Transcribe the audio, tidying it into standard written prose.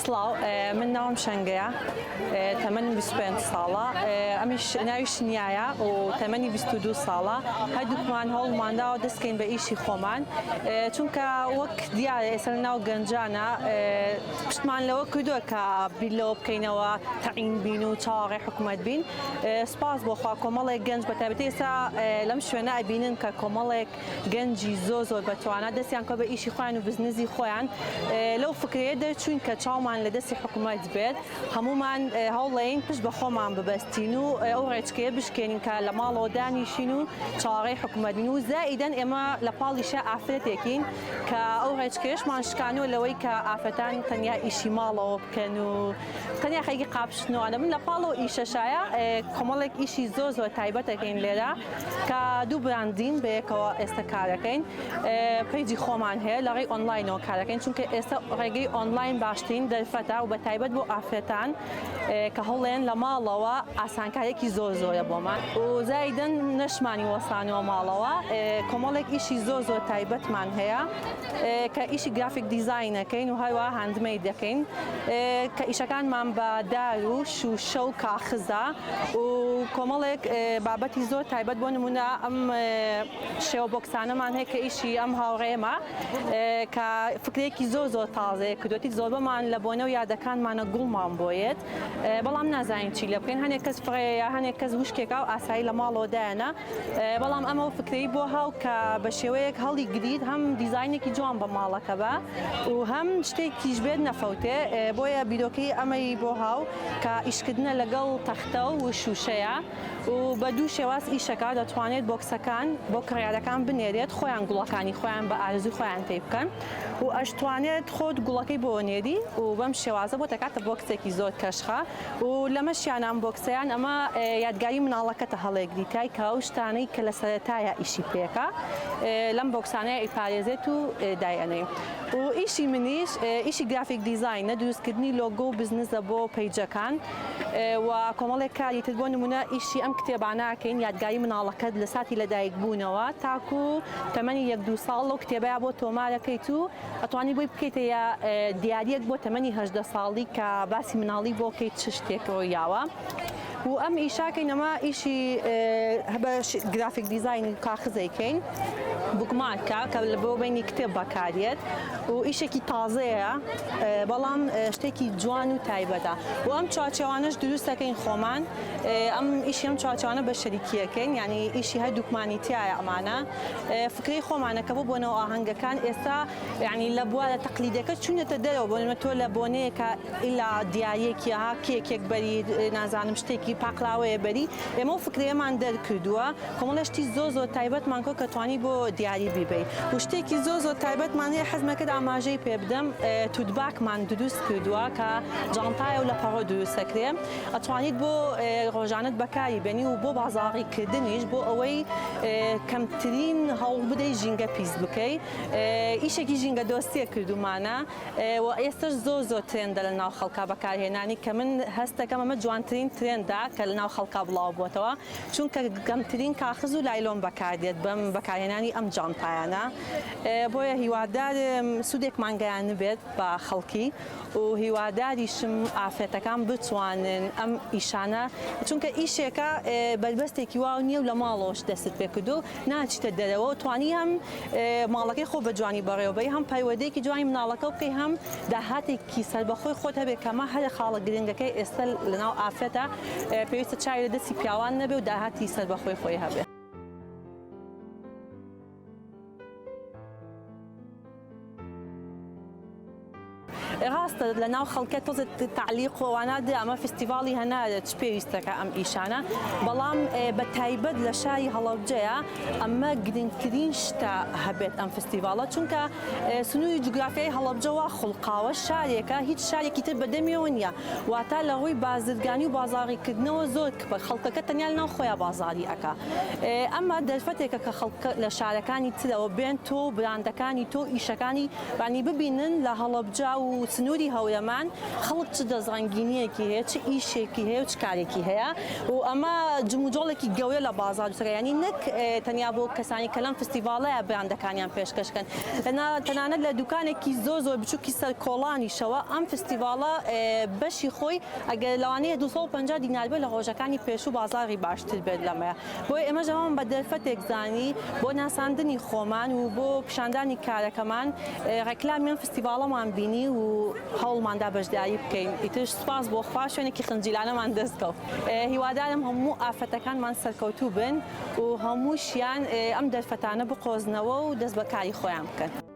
سڵاو من ناوم شەنگەیە تەمەنم 25 ساڵە ئەمیش ناوی شنیایە و تەمەنی 22 ساڵە هەردووکمان هەوڵمانداوە دەستکەین بە ئیشی خۆمان چونکە وەک دیارە ئێستا ناو گەنجانە پشتمان لەوە کردووە کە بیرلەوە بکەینەوە تەعین بین و چاوەڕێی حکوومەت بین سپاس بۆخوا کۆمەڵێک گەنج بەتایبەتی ئێستا لەم شوێنە ئەبینن کە کۆمەڵێک گەنجی زۆر بەتوانە دەستیان کە بە ئیشی خۆیان و بزنسی خۆیان لەو فکرەیە دەرچوین کە چاومان لە دەستی حکوومەت بێت هەمومان هەوڵێین پشت بە خۆمان ببەستین و ئەو ڕێچکەیە بشکێنین کە لە ماڵەوە دانیشین و چاوەڕێی حکوومەت بین و زائیدەن ئێمە لە پاڵیشە ئافرەتێکین کە ئەو ڕێچکەیەشمان شکانوە لەوەی کە ئافرەتان تەنیا ئیشی ماڵەوە بکەن و تەنیا خەیگی قاپشتنەوەە من لە پاڵەوە ئیشەشایە کۆمەڵێک ئیشی زۆر تایبەت دەکەین لێرە کە دوو براندین بەیەکەوە ئێستا کارەکەین پیجی خۆمان هەیە لە ڕێی ئۆنلاینەوە کارەکەین چونکە ئێستا ڕێگەی ئۆنلاین باشترین دەرفەتە و بە تایبەت بۆ ئافرەتان کە هەڵێن لە ماڵەوە ئاسانکاریەکی زۆرە بۆمان و زایدەن نەشمانی وەسانەوە ماڵەوە کۆمەڵێک ئیشی زۆر تایبەتمان هەیە کە ئیشی گرافیک دیزاینەکەین و هەروە هاندمەید دەکەین کە ئیشەکانمان بە دار و شوشە و کاخزە و کۆمەڵێک بابەتی زۆر تایبەت بۆ نمونە ئەم شێوە بۆکسانەمان هەیە کە ئیشی ئەم هاوڕێمە کە فکرێکی زۆر تازەیە کردوەتی زۆر بەمان لە بۆنە و یادەکانمانە گوڵمان بۆیێت بەڵام نازانین چی لە بکەین هەنێک کەس فڕەیە هەنێک کەس وشکێکا و ئاسایی لە ماڵەوە دایەنە بەڵام ئەمە فکرەی بۆ هاو کە بە شێوەیەک هەڵی گریت هەم دیزاینێکی جوان بە ماڵەکە بە و هەم شتێکیش بێت نەفەوتێ بۆیە بیرۆکەی ئەمەی بۆ هاو کە ئیشکردنە لەگەڵ تەختە و شوشەیە و بە دوو شێواز ئیشەکە دەتوانێت بۆکسەکان بۆ کڕیارەکان بنێرێت خۆیان گوڵەکانی خۆیان بە ئارزوی خۆیان پێ بکەن و ئەشتوانێت خۆت گوڵەکەی بۆ نێری و بەم شێوازە بۆ دەکاتە بۆکسێکی زۆر کەشخە و لەمەشیان ئەم بۆکسەیان ئەمە یادگاری مناڵەکەتە هەڵێگریتای کە ئەو شتانەی کە لە سەرەتایە ئیشی پێکە لەم بۆکسانەیە ئیپارێزێت و دایەنەی و ئیشی منیش ئیشی گرافیک دیزاینە دروستکردنی لۆگۆ و بزنسە بۆ پیجەکان و کۆمەڵێک کاری تر بۆ نمونە ئیشی ئەم کتێبانەکەین یادگاری مناڵەکەت لە ساتی لەدایک بوونەوە تاکو تەمەنی 1-2 ساڵ لەو کتێبەیە بۆ تۆمارەکەیت و ئەتوانی بۆی بکەیتە دیاریەک بۆ تەمەنی 18 ساڵی کە باسی مناڵی بۆ بکەیت چ شتێک ڕۆیاوە و ئەم ئیشاکەین ئەمە ئیشی گرافیک دیزاینی کاخزەیکەین بوکمارکە کە بۆ بینی کتێب بەکارێت و ئیشێکی تازەیە بەڵام شتێکی جوان و تایبەتە و ئەم چاچێوانەش دروستەکەین خۆمان ئەم ئیشی ئەم چاچوانە بە شەریکیەکەین یعنی ئیشی هەردووکمانی تایە ئەمانە فکری خۆمانەکە بۆ بۆنەوە ئاهەنگەکان ئێستا یعنی لە بوارە تەقلیدەکە چونەتە دەرەوە بۆ تۆ لە بۆنەیەکە ئیلا دیارەکی ها کێکێک بەری نازانم شتێکی پاقراوەیە بەری ئێمە و فکرێمان دەرکردووە کۆمەڵێشتی زۆر تایبەتمان کۆ کە توانی بۆ دیاری بیبیت و شتێکی زۆر تایبەتمان هەیە حەزمەکەت ئاماژەی پێ بدەم توتباکمان دروست کردووە کە جانتایە و لە پەڕۆ دروستەکرێ ئەتوانیت بۆ ڕۆژانت بەکاری بێنی و بۆ بازاڕیکردنیش بۆ ئەوەی کەمترین هەوڵ بدەی ژینگە پیس بکەی ئیشێکی ژینگە دۆستیە کردومانە و ئێستش زۆر ترێندە لە ناو خەڵکا بەکارهێنانی کە من هەستەکەم ئەمە جوانترین ترێندا کە لە ناو خەڵکا بڵاو بووەتەوە چونکە گەمترین کاخز و لایلۆن بەکاردێت بەم بەکارهێنانی ئەم جانتایانە بۆیە هیوادارم سوودێکمان گەیان بێت بە خەڵکی و هیواداریشم ئافرەتەکان بتوانن ئەم ئیشانە چونکە ئیشێکە بەربەستێکی واو نییە و لە ماڵەوەش دەست پێ کردو ناچیتە دەرەوە توانی هەم ماڵەکەی خۆ بە جوانی بەڕێوەبەی هەم پەیوەدەیەکی جوانی مناڵەکە بکەی هەم داهاتێکی سەربەخۆی خۆت هەبێت کەمە هەر خاڵە گرنگەکەی ئێستا لەناو ئافرەتە پێویستە چاوی لە دەستی پیاوان نەبێ و داهاتی سەربەخۆی خۆی هەبێت ڕاستە لە ناو خەڵکە تۆزە تعلیق خۆوانادە ئەمە فستیڤاڵی هەنارە چ پێویستەکە ئەم ئیشانە بەڵام بە تایبەت لە شاری هەڵەبجەیە ئەمە گرنگترین شتە هەبێت ئەم فستیڤاڵە چونکە سنووری جوگرافیای هەڵەبجەوە خوڵقاوە شارێکە هیچ شارێکی تر بەدەمیەوە نییە واتە لە ڕووی بازرگانی و بازاڕیکردنەوە زۆر خەڵکەکە تەنیا لەناو خۆیان بازاڕی ئەکا ئەمە دەرفەتێکە کە خەڵکە لە شارەکانی ترەوە بێن تۆ براندەکانی تۆ ئیشەکانی بانی ببینن لە هەڵەبجە و سنووری هەوڵەمان خەڵک چ دەزانگینیەکی هەیە چ ئیشێکی هەیە و چ کارێکی هەیە و ئەمە جموجۆڵێکی گەورە لە بازار دووسەکە ینی نەک تەنیا بۆ کەسانی کە لەم فستیڤالەیە بەیاندەکانیان پێشکەشکەن تەنانەت لە دوکانێکی زۆر بچووکی سەر کۆڵانیشەوە ئەم فستیڤالە بەشی خۆی ئەگەر لەوانەیە 250 دینار بێت لە ڕۆژەکانی پێشوو بازاری باشتر بێت لەمەیە بۆی ئێمە ژەوان بە دەرفەتێک زانی بۆ ناساندنی خۆمان و بۆ پیشاندانی کارەکەمان ڕێکلامیان فستیڤالەمان بینی و هەوڵماندا بەشداری بکەین ئیتر سوپاس بۆ خوا شوێنێکی خنجیلانەمان دەستکەوت هیوادارم هەموو ئافەتەکانمان سەرکەوتوو بن و هەمووشیان ئەم دەرفەتانە بقۆزنەوە و دەست بەکاری خۆیان بکەن.